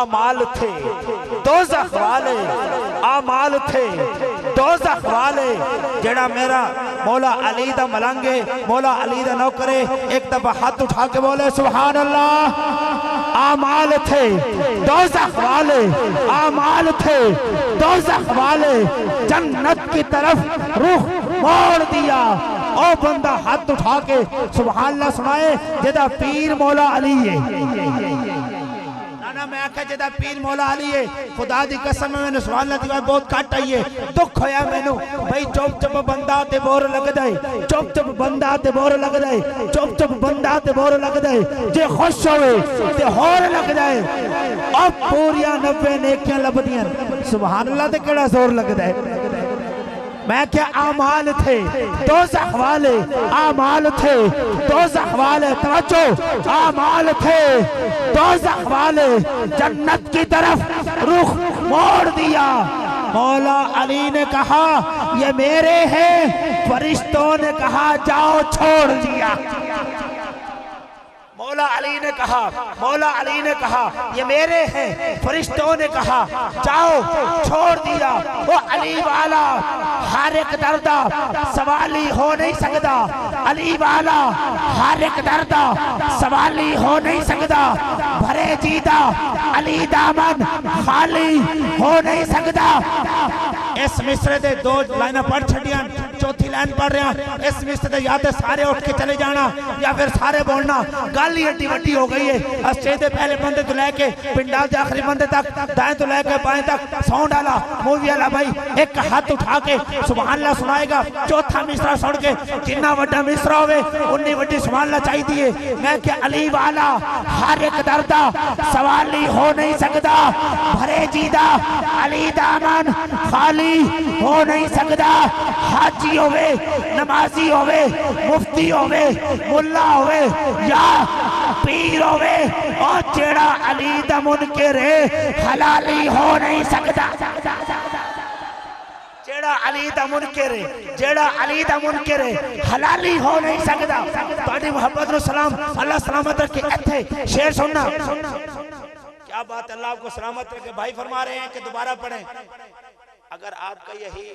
आमाल थे दोज़ख वाले, आमाल थे दोज़ख वाले। जेड़ा मेरा मौला अली दा मलंगे, मौला अली दा नौकरे, एक दफा हाथ उठा के बोले सुभान अल्लाह। आमाल थे दोज़ख वाले, आमाल थे दोज़ख वाले, जन्नत की तरफ रुख मोड़ दिया। ओ बंदा हाथ उठा के सुभान अल्लाह सुनाए जेदा पीर मौला अली है। ना मैं आख्या जेदा पीर मौला अली है, खुदा दी कसम मैंने सुभान अल्लाह दी बहुत घट आई है। दुख होया मैनू भाई चुप चुप बंदा ते बोर लगदा है, चुप चुप बंदा ते बोर लगदा है, चुप चुप बंदा ते बोर लगदा है। जे खुश होवे ते होर लगदा है। अब पूरियां 90 नेकियां लभदियां सुभान अल्लाह ते केड़ा जोर लगदा है। मैं क्या आमाल थे दोज़ख वाले, आमाल थे दोज़ख वाले, तवज्जो, आमाल थे दोज़ख वाले, जन्नत की तरफ रुख मोड़ दिया। मौला अली ने कहा ये मेरे हैं, फरिश्तों ने कहा जाओ छोड़ दिया। मौला अली ने कहा, मौला अली ने कहा ये मेरे हैं, फरिश्तों ने कहा जाओ छोड़ दिया। वो अली वाला हर एक दर्दा सवाली हो नहीं सकता, अली वाला हर एक दर्दा सवाली हो नहीं सकता। भरे जीदा अली दामन खाली हो नहीं सकता। इस मिसरे दे दो लाइन पढ़ छड़ियां, चौथी लाइन पढ़ रहा। इस मिसरे दे या तो सारे उठ के चले जाना या फिर सारे बोलना। गल ही एडी वड्डी हो गई है। स्टेज दे पहले बंदे तो लेके पिंडाल दे आखिरी बंदे तक, दाएं तो लेके बाएं तक, साउंड वाला मूवी वाला भाई एक हाथ उठा के सुभान अल्लाह सुनाएगा। चौथा मिसरा सुन के जिन्ना वड्डा मिसरा होवे उन्नी वड्डी सुभान अल्लाह चाहिए। मैं क्या अली वाला हर एक दर्दा सवाली हो नहीं सकता। भरे जीदा अली दामन खाली हो नहीं सकता। हाजी होवे, नमाजी होवे, मुफ्ती होवे, मुल्ला होवे या पीर होवे, और जेड़ा अली दा मुनकिर है हलाली हो नहीं सकता। जेड़ा अली दा मुनकिर है, जेड़ा अली दा मुनकिर है हलाली हो नहीं सकता। तुहाडी मोहब्बत नु सलाम, अल्लाह सलामत रखे। इत्थे शेर सुनना, क्या बात, अल्लाह आपको सलामत रखे। भाई फरमा रहे हैं कि दोबारा पढ़ें। अगर आपका यही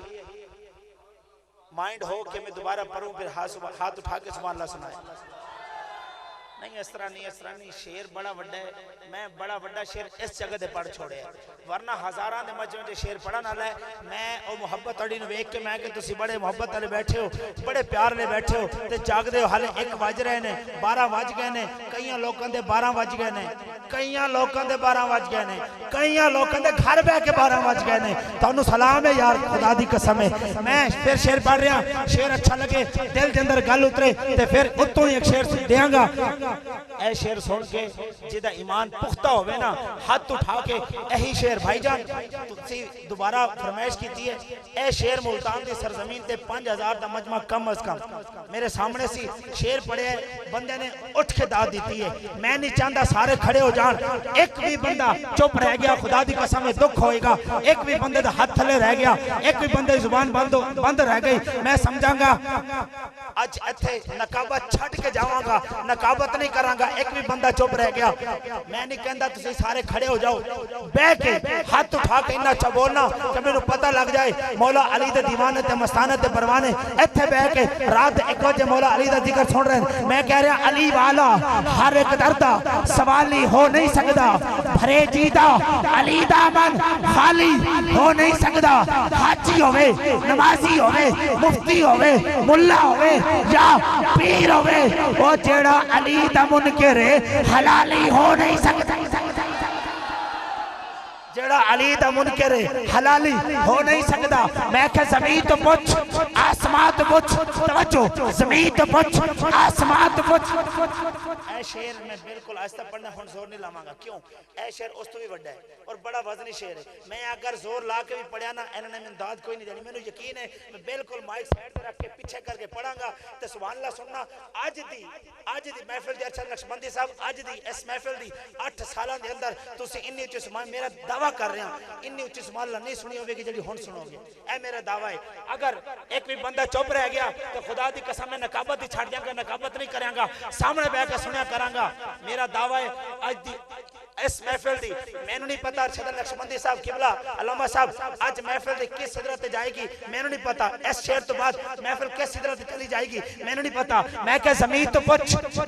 माइंड हो कि मैं दोबारा पढ़ूं फिर हाथ उठा के सुभान अल्लाह सुनाए। नहीं इस तरह नहीं, इस तरह नहीं। शेर बड़ा वड्डा है, मैं बड़ा वड्डा शेर इस जगह दे पढ़ छोड़े, वरना हजारां दे मजे में शेर पढ़न वाला है। मैं ओ मुहब्बत अड़ी वेख के मैं कि तुसी बड़े मुहब्बत वाले बैठे हो, बड़े प्यार ले बैठे हो ते जागदे हो। हाले 1 बज रहे ने, 12 बज गए ने, कईयां लोकां दे 12 बज गए ने, कईयां लोकां दे 12 बज गए ने, कईयां लोकां दे घर बह के 12 बज गए ने। तुहानू सलाम है यार, खुदा दी कसम है। मैं फिर शेर पढ़ रहा, शेर अच्छा लगे, दिल के अंदर गल उतरे ते फिर उत्तों ही एक शेर देंगा। ऐ शेर सुन के जिदा ईमान पुख्ता होवे ना, हाथ उठा के यही शेर भाईजान तुसी दोबारा फरमाइश कीती है। ऐ शेर मुल्तान दी सरजमीन ते 5000 दा मजमा कम अज कम मेरे सामने सी। शेर पढ़े बंदे ने उठ के दाद दी है। मैं नहीं चाहता सारे खड़े हो जान, एक भी बंदा चुप रह गया खुदा दी कसम में दुख होएगा। एक भी बंदे दा हाथ थले रह गया, एक भी बंदे दी जुबान बंद रह गई, मैं समझांगा अज इत्थे नकाबत छट के जावांगा, नकाबत नहीं करांगा। एक भी बंदा चुप रह गया, मैं नहीं कहता तुसी सारे खड़े हो जाओ, बैठ के हाथ उठा के इन्ना अच्छा बोलना कि मैनू पता लग जाए मौला अली दे दीवाने ते मस्ताने ते परवाने इत्थे बैठ के रात 1 बजे मौला अली दा जिक्र सुन रहे हैं। मैं कह रहा अली वाला हर एक दर्दा सवाली हो नहीं सकता। भरे जीदा अली दामन खाली हो नहीं सकता। हाजी होवे, नमाजी होवे, मुफ्ती होवे, मुल्ला होवे या पीर होवे, वो जेड़ा अली दा मुनकिर है हलाली हो नहीं सकता। जेड़ा अली दा मुनकिर है हलाली हो नहीं सकता। मैं कह जमीन तो पूछ आसमान तो पूछ, तवज्जो, जमीन तो पूछ आसमान तो पूछ। ऐ शेर मैं बिल्कुल आहिस्ता पढ़ना हुन जोर नहीं लावांगा, क्यों ऐ शेर उस तो भी बड़ा है और बड़ा वजनी शेर है। मैं अगर जोर ला के भी पढ़िया ना इन्होंने मैं दाद कोई नहीं देनी। मैंने यकीन है मैं बिल्कुल माइक साइड पे रख के पीछे करके पढ़ांगा ते सुभान अल्लाह सुनना। अज दी महफिल दी अच्छा नक्शबंदी साहब अज दी इस महफिल दी 8 साल दे अंदर तुसी इन्नी उच्ची सुभान, मेरा दावा कर रहे हैं इन्नी उच्ची सुभान अल्लाह नहीं सुनी होगी जी हुन सुनोगे। ऐ मेरा दावा है। अगर एक भी बंदा चुप रह गया तो खुदा दी कसम मैं नकाबत ही छड़ दियांगा, नकाबत नहीं करांगा, सामने बैठ के सुनिया करांगा। मेरा दावा है अज दी इस महफिल दी मैनू नहीं पता अरशद लक्ष्मणी साहब किबला अल्लामा साहब आज महफिल दी किस सिदरत ते जाएगी मैनू नहीं पता। इस शेर तो बाद महफिल किस सिदरत ते चली जाएगी मैनू नहीं पता। मैं कह जमीन तो पुछ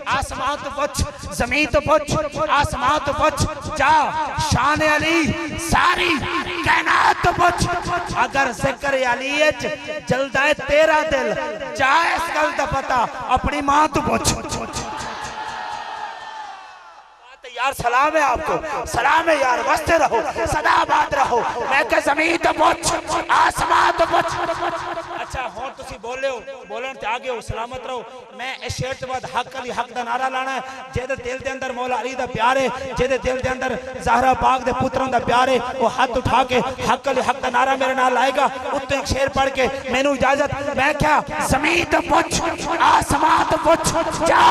आसमान तो पुछ, जमीन तो पुछ आसमान तो पुछ, जा शान अली सारी कायनात तो पुछ। अगर जिक्र अली जलदा है तेरा दिल, जा इस गल दा पता अपनी मां तो पुछ। यार सलाम है आपको, सलाम है यार, बसते रहो सदाबाद रहो। मैं कह जमीन तो पुछ आसमान तो पुछ। अच्छा हुण तुसी बोले हो, बोलन ते आगे हो, सलामत रहो। मैं इस शेर तो बाद हक अली हक दा नारा लाना है। जेदे दिल दे अंदर मौला अली दा प्यार है, जेदे दिल दे अंदर ज़हरा पाक दे पुत्रां दा प्यार है, वो हाथ उठा के हक अली हक दा नारा मेरे नाल लाएगा। उत्ते एक शेर पढ़ के मैनू इजाजत। मैं क्या जमीन तो पुछ आसमान तो पुछ, जा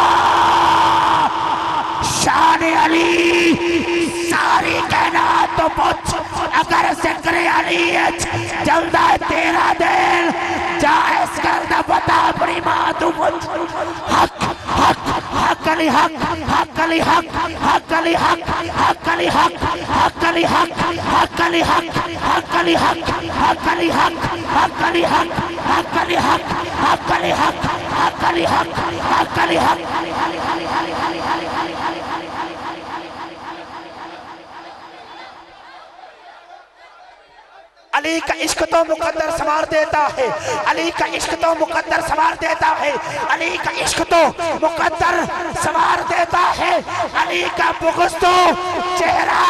शान अली सारी कायनात तो पुछ। अगर जिक्र अली जलदा है तेरा दिल, जा इस गल दा पता अपनी मां तू पुछ। हक हक हक अली हक हक अली हक हक अली हक हक अली हक हक अली हक हक अली हक हक अली हक हक अली हक हक अली हक हक अली हक हक अली हक हक अली हक हक अली हक। अली का इश्क तो मुकद्दर संवार देता है, अली का इश्क तो मुकद्दर संवार देता है, अली का इश्क तो मुकद्दर संवार देता है। अली का बुग़्ज़ तो चेहरा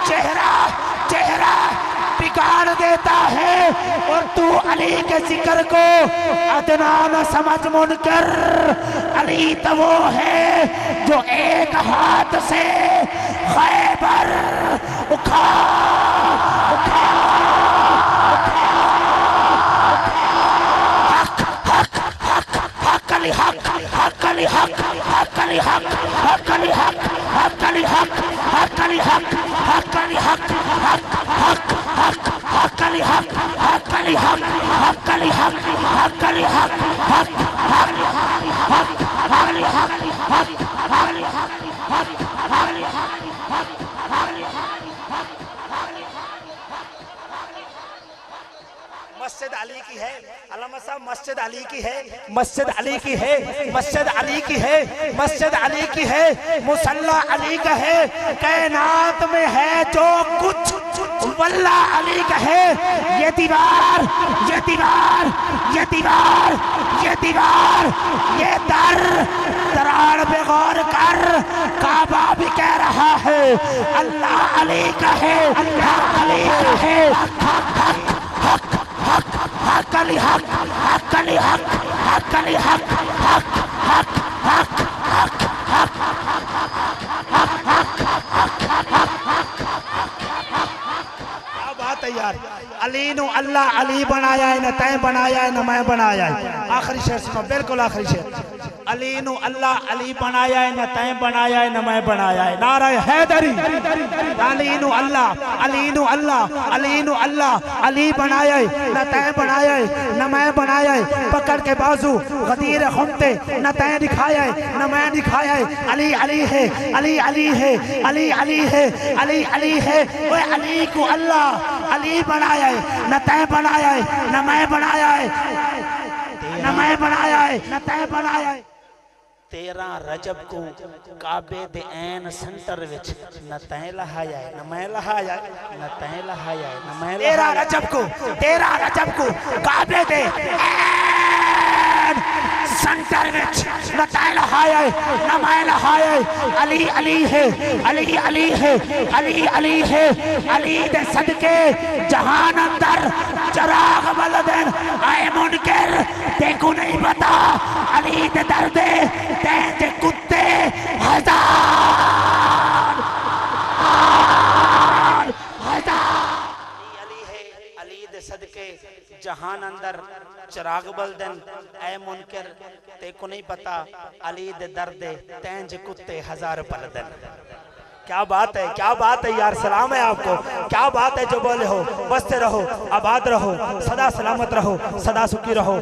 चेहरा चेहरा बिगाड़ देता है। और तू अली के जिक्र को अदना न समझ मुनकर। अली तो वो है जो एक हाथ से खैबर उठा उठा हक अली हक हक अली हक हक अली हक हक अली हक हक अली हक हक अली हक हक अली हक हक हक हक हक अली हक हक अली हक हक अली हक हक अली हक हक अली हक हक अली हक हक अली हक हक अली हक। मस्जिद अली की है अल्लामा साहब, मस्जिद अली की है, मस्जिद अली की है, मस्जिद अली की है, मस्जिद अली की है, मुसल्ला अली का है। कायनात में है जो कुछ वल्ला अली का है। ये दीवार ये दीवार ये दीवार ये दीवार ये दर दरार पे गौर कर। काबा भी कह रहा है अल्लाह अली का है, अल्लाह अली का है। हक हक हक हक हक अली हक हक अली हक हक अली हक हक हक हक हक हक क्या बात है यार। अली नु अल्लाह अली बनाया है, न तैं बनाया है, न मैं बनाया है। आखिरी शेर सुनो, बिल्कुल आखिरी शेर। अली नु अल्लाह अली बनाया है, न तैं बनाया है, न मैं बनाया है। नारा हैदरी। अली नु अल्लाह अली नु अल्लाह अली नु अल्लाह अली बनाया है, न तैं बनाया है, न मैं बनाया है। पकड़ के बाजू गदीर खुमते, न तैं दिखाया है, न मैं दिखाया है। अली अली है, अली अली है, अली अली है, अली अली है। वो अली को अल्लाह अली बनाया है, न तैं बनाया है, न मैं बनाया है, न मैं बनाया है, न तैं बनाया है। 13 रजब को काबे दे ऐन सेंटर विच न तैं लहाया है, न मैं लहाया है, न तैं लहाया है, न मैं 13 रजब को काबे दे ऐन सेंटर विच न तैं लहाया है, न मैं लहाया है। अली अली है, अली अली है, अली अली है। अली दे सदके जहान अंदर चराग बलदन आए मुनकर। देखो नहीं पता अली दे दर्दे तेरे कुत्ते हजार अली है, अली दे सदके जहान अंदर चिराग बलदन ऐ मुनकर। तेको नहीं पता अली दे दर्दे तेंज कुत्ते हजार पलदन। क्या बात है, क्या बात है यार, सलाम है आपको। क्या बात है जो बोले हो। बसते रहो, आबाद रहो, सदा सलामत रहो, सदा सुखी रहो।